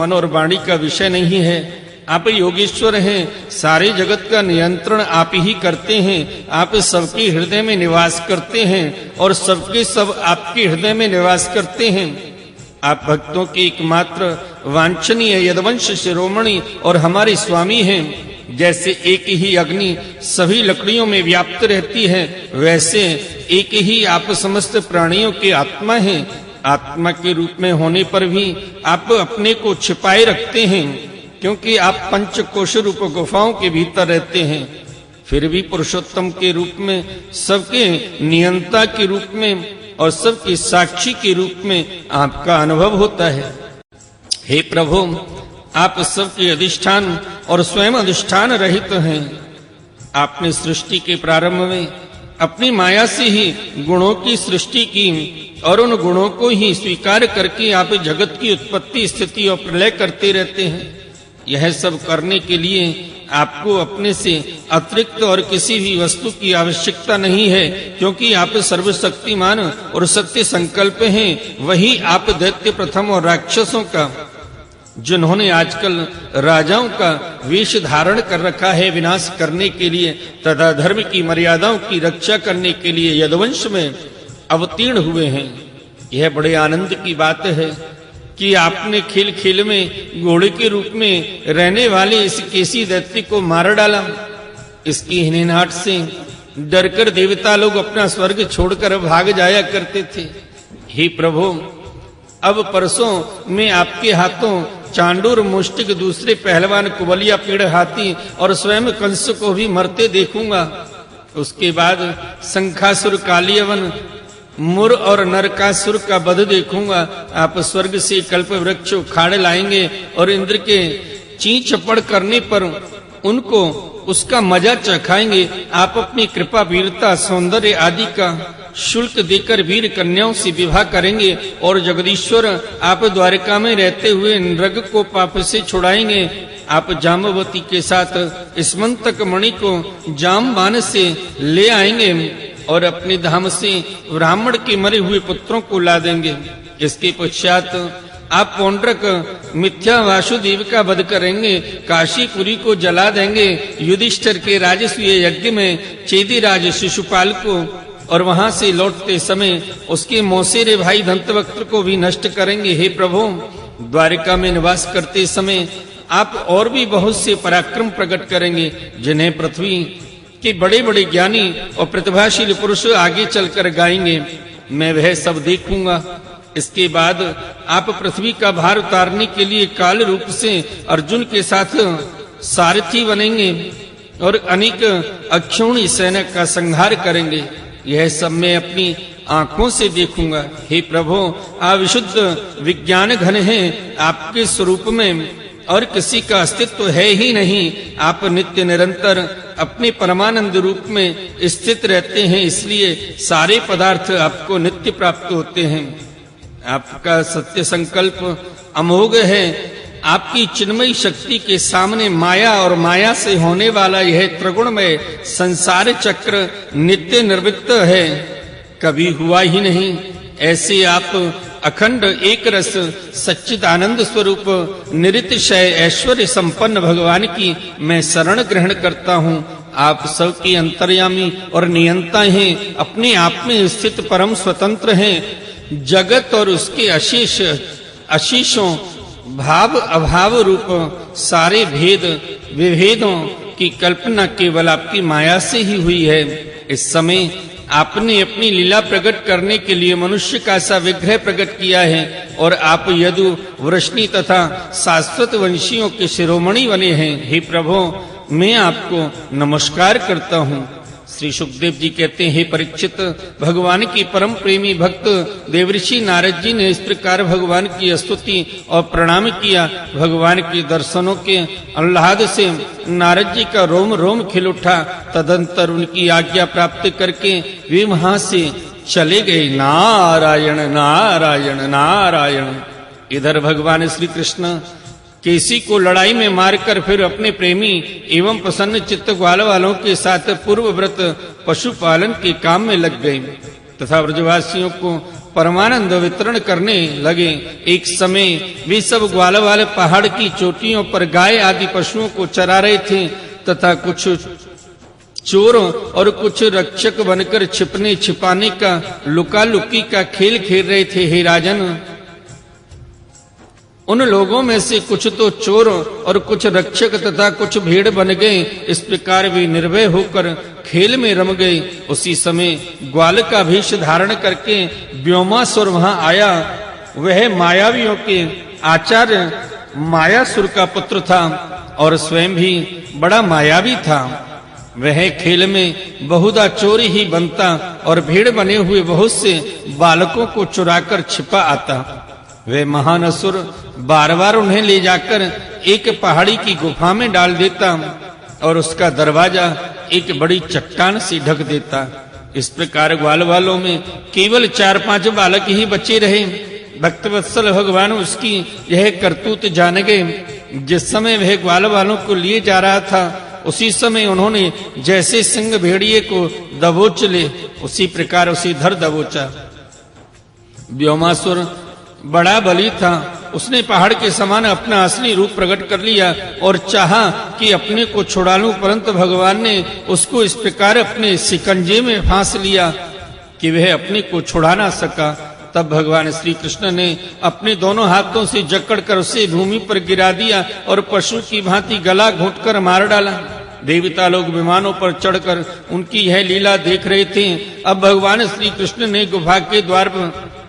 मन और वाणी का विषय नहीं है। आप योगेश्वर हैं, सारे जगत का नियंत्रण आप ही करते हैं। आप सबके हृदय में निवास करते हैं और सबके सब आपके हृदय में निवास करते हैं। आप भक्तों के एकमात्र वांछनीय यदवंश शिरोमणि और हमारे स्वामी हैं। जैसे एक ही अग्नि सभी लकड़ियों में व्याप्त रहती है, वैसे एक ही आप समस्त प्राणियों के आत्मा हैं। आत्मा के रूप में होने पर भी आप अपने को छिपाए रखते हैं, क्योंकि आप पंचकोश रूप गुफाओं के भीतर रहते हैं। फिर भी पुरुषोत्तम के रूप में, सबके नियंता के रूप में और सबके साक्षी के रूप में आपका अनुभव होता है। हे प्रभु, आप सबके अधिष्ठान और स्वयं अधिष्ठान रहित हैं। आपने सृष्टि के प्रारंभ में अपनी माया से ही गुणों की सृष्टि की और उन गुणों को ही स्वीकार करके आप जगत की उत्पत्ति, स्थिति और प्रलय करते रहते हैं। यह सब करने के लिए आपको अपने से अतिरिक्त और किसी भी वस्तु की आवश्यकता नहीं है, क्योंकि आप सर्वशक्तिमान और सत्य संकल्प हैं। वही आप दैत्य प्रथम और राक्षसों का, जिन्होंने आजकल राजाओं का वेश धारण कर रखा है विनाश करने के लिए तथा धर्म की मर्यादाओं की रक्षा करने के लिए यदुवंश में अवतीर्ण हुए हैं। यह बड़े आनंद की बात है कि आपने खेल खेल में घोड़े के रूप में रहने वाले इस केसी दैत्य को मार डाला। इसकी हिनहाट से डरकर देवता लोग अपना स्वर्ग छोड़कर भाग जाया करते थे। हे प्रभु, अब परसों मैं आपके हाथों चांडूर मुष्टिक, दूसरे पहलवान कुबलिया पीड़ हाथी और स्वयं कंस को भी मरते देखूंगा। उसके बाद शंखासुर, कालियवन, मुर और नरकासुर का वध देखूंगा। आप स्वर्ग से कल्प वृक्ष उखाड़ लाएंगे और इंद्र के चींचपड़ करने पर उनको उसका मजा चखाएंगे। आप अपनी कृपा, वीरता, सौंदर्य आदि का शुल्क देकर वीर कन्याओं से विवाह करेंगे और जगदीश्वर आप द्वारिका में रहते हुए नृग को पाप से छुड़ाएंगे। आप जाम्बवती के साथ स्मंतक मणि को जामबान से ले आएंगे और अपने धाम से ब्राह्मण के मरे हुए पुत्रों को ला देंगे। इसके पश्चात आप पौंड्रक मिथ्या वासुदेव का वध करेंगे, काशीपुरी को जला देंगे, युधिष्ठिर के राजसूय यज्ञ में चेदीराज शिशुपाल को और वहां से लौटते समय उसके मौसेरे भाई दंतवक्त्र को भी नष्ट करेंगे। हे प्रभु, द्वारिका में निवास करते समय आप और भी बहुत से पराक्रम प्रकट करेंगे, जिन्हें पृथ्वी के बड़े बड़े ज्ञानी और प्रतिभाशील पुरुष आगे चलकर गाएंगे। मैं वह सब देखूंगा। इसके बाद आप पृथ्वी का भार उतारने के लिए काल रूप से अर्जुन के साथ सारथी बनेंगे और अनेक अक्षौणी सेना का संहार करेंगे। यह सब मैं अपनी आंखों से देखूंगा। हे प्रभु, आप विशुद्ध विज्ञान घन हैं। आपके स्वरूप में और किसी का अस्तित्व है ही नहीं। आप नित्य निरंतर अपने परमानंद रूप में स्थित रहते हैं, इसलिए सारे पदार्थ आपको नित्य प्राप्त होते हैं। आपका सत्य संकल्प अमोघ है। आपकी चिन्मयी शक्ति के सामने माया और माया से होने वाला यह त्रिगुणमय संसार चक्र नित्य निर्विक्त है, कभी हुआ ही नहीं। ऐसे आप अखंड एक रस सच्चिदानंद स्वरूप निरतिशय ऐश्वर्य संपन्न भगवान की मैं शरण ग्रहण करता हूँ। आप सबके अंतर्यामी और नियंता हैं, अपने आप में स्थित परम स्वतंत्र हैं। जगत और उसके अशेषों भाव अभाव रूप सारे भेद विभेदों की कल्पना केवल आपकी माया से ही हुई है। इस समय आपने अपनी लीला प्रकट करने के लिए मनुष्य का सा विग्रह प्रकट किया है और आप यदु, वृष्णि तथा शाश्वत वंशियों के शिरोमणि बने हैं। हे प्रभु, मैं आपको नमस्कार करता हूँ। श्री सुखदेव जी कहते हैं, हे परीक्षित, भगवान की परम प्रेमी भक्त देवऋषि नारद जी ने इस प्रकार भगवान की स्तुति और प्रणाम किया। भगवान के दर्शनों के आह्लाद से नारद जी का रोम रोम खिल उठा। तदंतर उनकी आज्ञा प्राप्त करके वे वहां से चले गए। नारायण नारायण नारायण। इधर भगवान श्री कृष्ण केसी को लड़ाई में मारकर फिर अपने प्रेमी एवं प्रसन्न चित्त ग्वाल वालों के साथ पूर्व व्रत पशुपालन के काम में लग गए तथा ब्रजवासियों को परमानंद वितरण करने लगे। एक समय वे सब ग्वाल वाले पहाड़ की चोटियों पर गाय आदि पशुओं को चरा रहे थे तथा कुछ चोर और कुछ रक्षक बनकर छिपने छिपाने का लुका लुकी का खेल खेल रहे थे। हे राजन, उन लोगों में से कुछ तो चोर और कुछ रक्षक तथा कुछ भेड़ बन गए। इस प्रकार वे निर्भय होकर खेल में रम गए। उसी समय ग्वाल का भेष धारण करके व्योमासुर वहां आया। वह मायावियों के आचार्य मायासुर का पुत्र था और स्वयं भी बड़ा मायावी था। वह खेल में बहुधा चोर ही बनता और भेड़ बने हुए बहुत से बालकों को चुराकर छिपा आता। वे महान असुर बार बार उन्हें ले जाकर एक पहाड़ी की गुफा में डाल देता और उसका दरवाजा एक बड़ी चट्टान से ढक देता। इस प्रकार ग्वाल वालों में केवल 4-5 बालक ही बचे रहे। भक्तवत्सल भगवान उसकी यह करतूत जान गए। जिस समय वह ग्वाल वालों को लिए जा रहा था, उसी समय उन्होंने जैसे सिंह भेड़िए को दबोच ले, उसी प्रकार उसे धर दबोचा। व्योमासुर बड़ा बली था। उसने पहाड़ के समान अपना असली रूप प्रकट कर लिया और चाहा कि अपने को छुड़ा लूं, परंतु भगवान ने उसको इस प्रकार अपने शिकंजे में फांस लिया कि वह अपने को छुड़ा ना सका। तब भगवान श्री कृष्ण ने अपने दोनों हाथों से जकड़कर उसे भूमि पर गिरा दिया और पशु की भांति गला घोंटकर मार डाला। देवता लोग विमानों पर चढ़कर उनकी यह लीला देख रहे थे। अब भगवान श्री कृष्ण ने गुफा के द्वार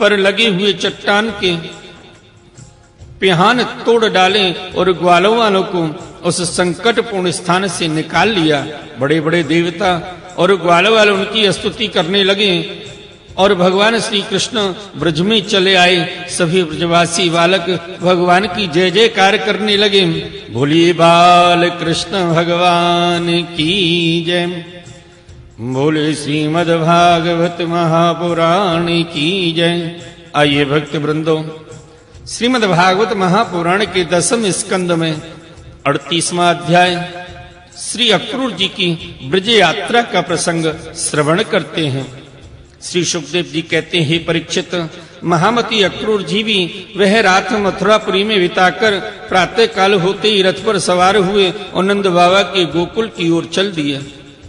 पर लगे हुए चट्टान के पिहान तोड़ डाले और ग्वालों वालों को उस संकटपूर्ण स्थान से निकाल लिया। बड़े बड़े देवता और ग्वाल वाले उनकी स्तुति करने लगे और भगवान श्री कृष्ण ब्रज में चले आए। सभी ब्रजवासी बालक भगवान की जय जयकार करने लगे। बोलिए बाल कृष्ण भगवान की जय, बोले श्रीमद् भागवत महापुराण की जय। आइए भक्त वृंदो, श्रीमद् भागवत महापुराण के 10वें स्कंद में 38वां अध्याय श्री अक्रूर जी की ब्रज यात्रा का प्रसंग श्रवण करते हैं। श्री सुखदेव जी कहते हैं, हे परीक्षित, महामती अक्रूर जी भी वह रात मथुरापुरी में बिताकर प्रातः काल होते ही रथ पर सवार हुए और नंद बाबा के गोकुल की ओर चल दिए।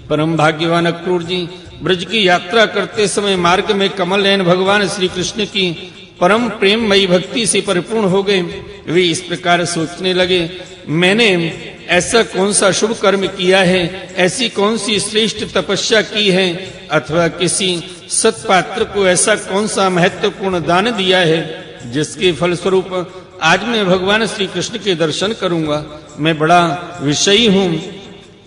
परम भाग्यवान अक्रूर जी ब्रज की यात्रा करते समय मार्ग में कमल नयन भगवान श्री कृष्ण की परम प्रेममयी भक्ति से परिपूर्ण हो गए। वे इस प्रकार सोचने लगे, मैंने ऐसा कौन सा शुभ कर्म किया है, ऐसी कौन सी श्रेष्ठ तपस्या की है, अथवा किसी सत्पात्र को ऐसा कौन सा महत्वपूर्ण दान दिया है जिसके फलस्वरूप आज मैं भगवान श्री कृष्ण के दर्शन करूंगा। मैं बड़ा विषयी हूँ।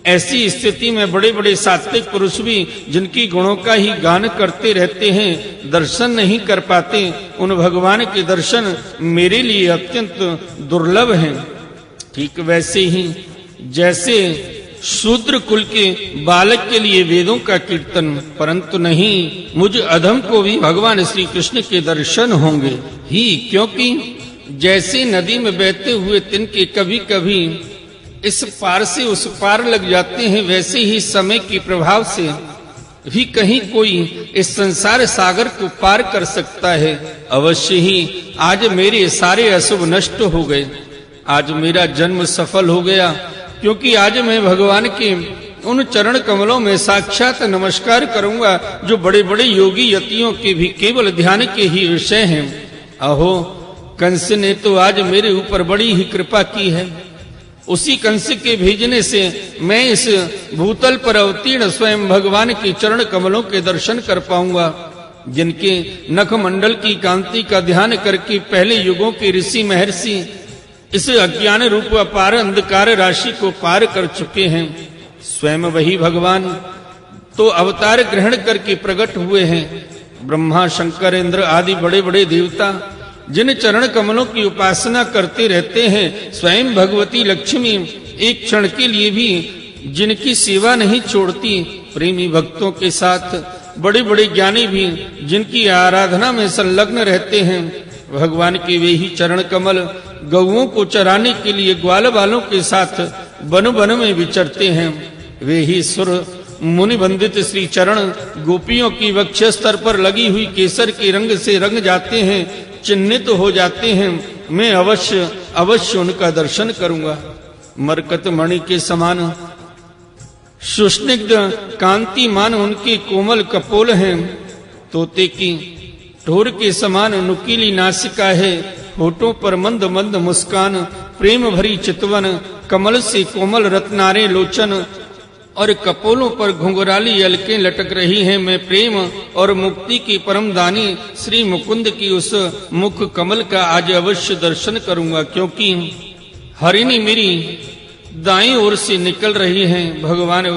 ऐसी स्थिति में बड़े बड़े सात्विक पुरुष भी जिनकी गुणों का ही गान करते रहते हैं, दर्शन नहीं कर पाते। उन भगवान के दर्शन मेरे लिए अत्यंत दुर्लभ हैं। ठीक वैसे ही जैसे शूद्र कुल के बालक के लिए वेदों का कीर्तन, परंतु नहीं, मुझ अधम को भी भगवान श्री कृष्ण के दर्शन होंगे ही, क्योंकि जैसे नदी में बहते हुए तिनके कभी कभी इस पार से उस पार लग जाते हैं, वैसे ही समय के प्रभाव से भी कहीं कोई इस संसार सागर को पार कर सकता है। अवश्य ही आज मेरे सारे अशुभ नष्ट हो गए। आज मेरा जन्म सफल हो गया, क्योंकि आज मैं भगवान के उन चरण कमलों में साक्षात नमस्कार करूंगा जो बड़े बड़े योगी यतियों के भी केवल ध्यान के ही विषय हैं। अहो, कंस ने तो आज मेरे ऊपर बड़ी ही कृपा की है। उसी कंस के भेजने से मैं इस भूतल पर अवतीर्ण स्वयं भगवान के चरण कमलों के दर्शन कर पाऊंगा, जिनके नख मंडल की कांति का ध्यान करके पहले युगों के ऋषि महर्षि इस अज्ञान रूप अपार अंधकार राशि को पार कर चुके हैं। स्वयं वही भगवान तो अवतार ग्रहण करके प्रकट हुए हैं। ब्रह्मा, शंकर, इंद्र आदि बड़े बड़े देवता जिन चरण कमलों की उपासना करते रहते हैं, स्वयं भगवती लक्ष्मी एक क्षण के लिए भी जिनकी सेवा नहीं छोड़ती, प्रेमी भक्तों के साथ बड़े बड़े ज्ञानी भी जिनकी आराधना में संलग्न रहते हैं, भगवान के वे ही चरण कमल गौओं को चराने के लिए ग्वाल वालों के साथ वन वन में विचरते हैं। वे ही सुर मुनि वंदित श्री चरण गोपियों की वक्षस्तर पर लगी हुई केसर के रंग से रंग जाते हैं, चिन्हित हो जाते हैं। मैं अवश्य अवश्य उनका दर्शन करूंगा। मरकत मणि के समान सुस्निग्ध कांतिमान उनके कोमल कपोल हैं। तोते की ठोर के समान नुकीली नासिका है, होठों पर मंद मंद मुस्कान, प्रेम भरी चितवन, कमल से कोमल रत्नारे लोचन और कपोलों पर घुंघराली अलकें लटक रही हैं। मैं प्रेम और मुक्ति की परम दानी श्री मुकुंद की उस मुख कमल का आज अवश्य दर्शन करूंगा, क्योंकि हरिणी मेरी दाईं ओर से निकल रही हैं। भगवान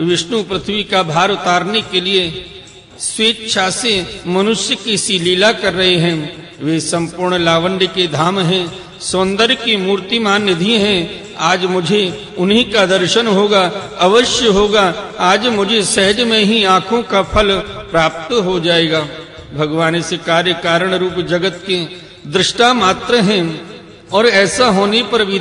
विष्णु पृथ्वी का भार उतारने के लिए स्वेच्छा से मनुष्य की सी लीला कर रहे हैं। वे संपूर्ण लावण्य के धाम हैं, सौंदर्य की मूर्तिमान निधि हैं। आज मुझे उन्हीं का दर्शन होगा, अवश्य होगा। आज मुझे सहज में ही आंखों का फल प्राप्त हो जाएगा। भगवान इस कार्य कारण रूप जगत के दृष्टा मात्र हैं और ऐसा होने पर भी